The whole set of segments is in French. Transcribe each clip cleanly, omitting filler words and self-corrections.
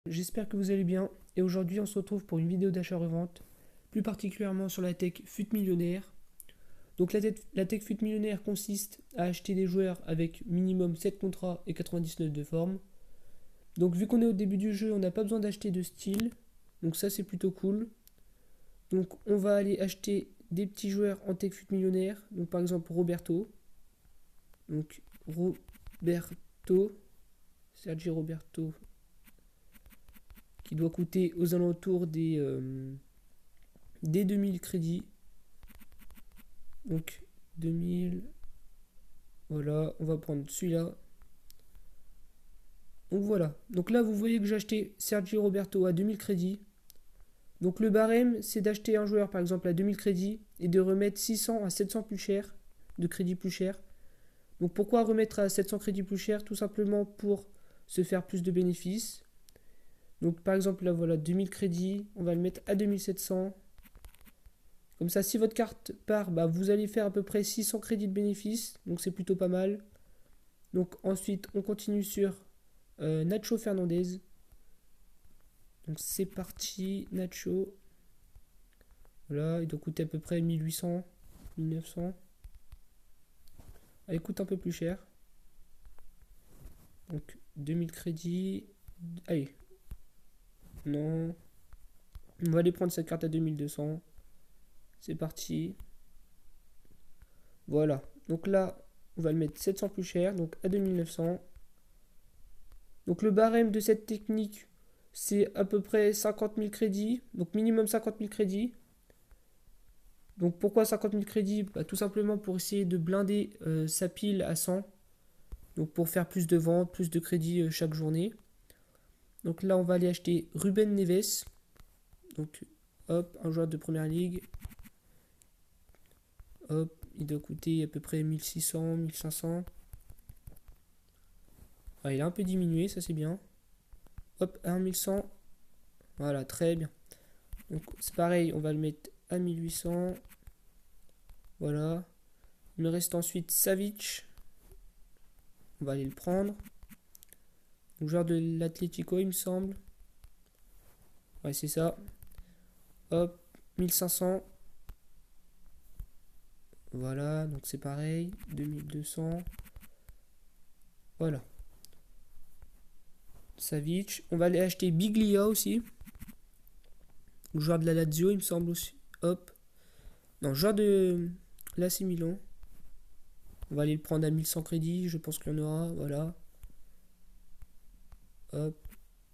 j'espère que vous allez bien et aujourd'hui on se retrouve pour une vidéo d'achat-revente, plus particulièrement sur la tech FUT Millionnaire. Donc la tech FUT Millionnaire consiste à acheter des joueurs avec minimum 7 contrats et 99 de forme. Donc vu qu'on est au début du jeu, on n'a pas besoin d'acheter de style, donc ça c'est plutôt cool. Donc on va aller acheter des petits joueurs en tech FUT Millionnaire, donc par exemple Roberto. Donc Roberto, Sergi Roberto, qui doit coûter aux alentours des 2000 crédits. Donc 2000, voilà, on va prendre celui-là. Donc voilà, donc là vous voyez que j'ai acheté Sergi Roberto à 2000 crédits. Donc le barème, c'est d'acheter un joueur par exemple à 2000 crédits et de remettre 600 à 700 plus cher, de crédits plus cher. Donc pourquoi remettre à 700 crédits plus cher? Tout simplement pour se faire plus de bénéfices. Donc par exemple là voilà 2000 crédits, on va le mettre à 2700. Comme ça si votre carte part, vous allez faire à peu près 600 crédits de bénéfices. Donc c'est plutôt pas mal. Donc ensuite on continue sur Nacho Fernandez. Donc c'est parti, Nacho. Voilà, il doit coûter à peu près 1800, 1900. Ah, il coûte un peu plus cher. Donc 2000 crédits. Allez. Non. On va aller prendre cette carte à 2200. C'est parti. Voilà. Donc là, on va le mettre 700 plus cher. Donc à 2900. Donc le barème de cette technique, c'est à peu près 50 000 crédits. Donc minimum 50 000 crédits. Donc pourquoi 50 000 crédits? Tout simplement pour essayer de blinder sa pile à 100. Donc pour faire plus de ventes, plus de crédits chaque journée. Donc là on va aller acheter Ruben Neves. Donc hop, un joueur de première ligue. Hop, il doit coûter à peu près 1600, 1500. Ah, il a un peu diminué, ça c'est bien. Hop, à 1100. Voilà, très bien. Donc c'est pareil, on va le mettre à 1800. Voilà. Il me reste ensuite Savic. On va aller le prendre. Donc, joueur de l'Atlético, il me semble. Ouais, c'est ça. Hop, 1500. Voilà, donc c'est pareil. 2200. Voilà. Savic. On va aller acheter Biglia aussi. Joueur de la Lazio, il me semble aussi. Hop. Non, joueur de l'AC Milan. On va aller le prendre à 1100 crédits. Je pense qu'il y en aura. Voilà. Hop.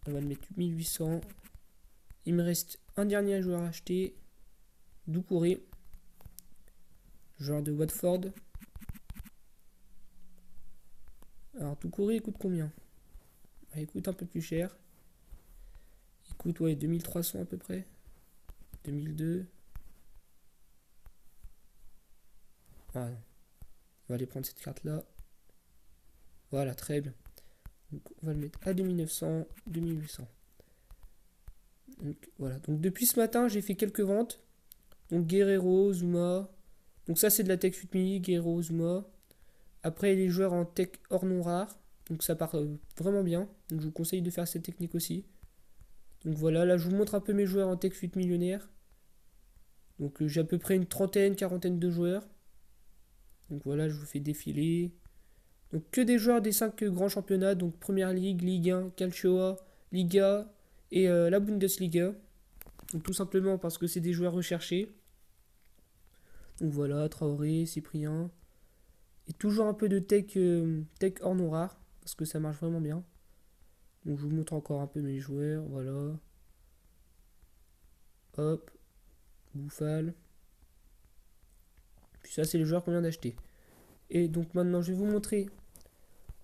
On va le mettre 1800. Il me reste un dernier joueur à acheter. Doucouré. Joueur de Watford. Alors, Doucouré, il coûte combien? Il coûte un peu plus cher. Il coûte, ouais, 2300 à peu près. 2002. Voilà. On va aller prendre cette carte-là. Voilà, très bien. Donc, on va le mettre à 2900, 2800. Donc, voilà. Donc, depuis ce matin, j'ai fait quelques ventes. Donc, Guerrero, Zuma. Donc, ça, c'est de la tech FUT Mini, Guerrero, Zuma. Après, les joueurs en tech hors non rare. Donc, ça part vraiment bien. Donc, je vous conseille de faire cette technique aussi. Donc, voilà. Là, je vous montre un peu mes joueurs en tech FUT Millionnaire. Donc, j'ai à peu près une trentaine, quarantaine de joueurs. Donc, voilà, je vous fais défiler. Donc que des joueurs des 5 grands championnats, donc Première Ligue, Ligue 1, Calcio, Liga et la Bundesliga. Donc tout simplement parce que c'est des joueurs recherchés. Donc voilà, Traoré, Cyprien. Et toujours un peu de tech hors non rare, parce que ça marche vraiment bien. Donc je vous montre encore un peu mes joueurs, voilà. Hop, Bouffal. Puis ça c'est les joueurs qu'on vient d'acheter. Et donc maintenant je vais vous montrer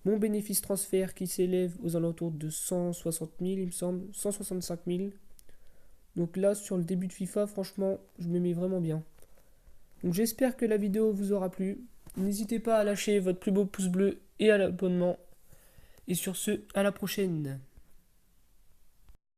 mon bénéfice transfert qui s'élève aux alentours de 160 000, il me semble, 165 000. Donc là, sur le début de FIFA, franchement, je me mets vraiment bien. Donc j'espère que la vidéo vous aura plu. N'hésitez pas à lâcher votre plus beau pouce bleu et à l'abonnement. Et sur ce, à la prochaine.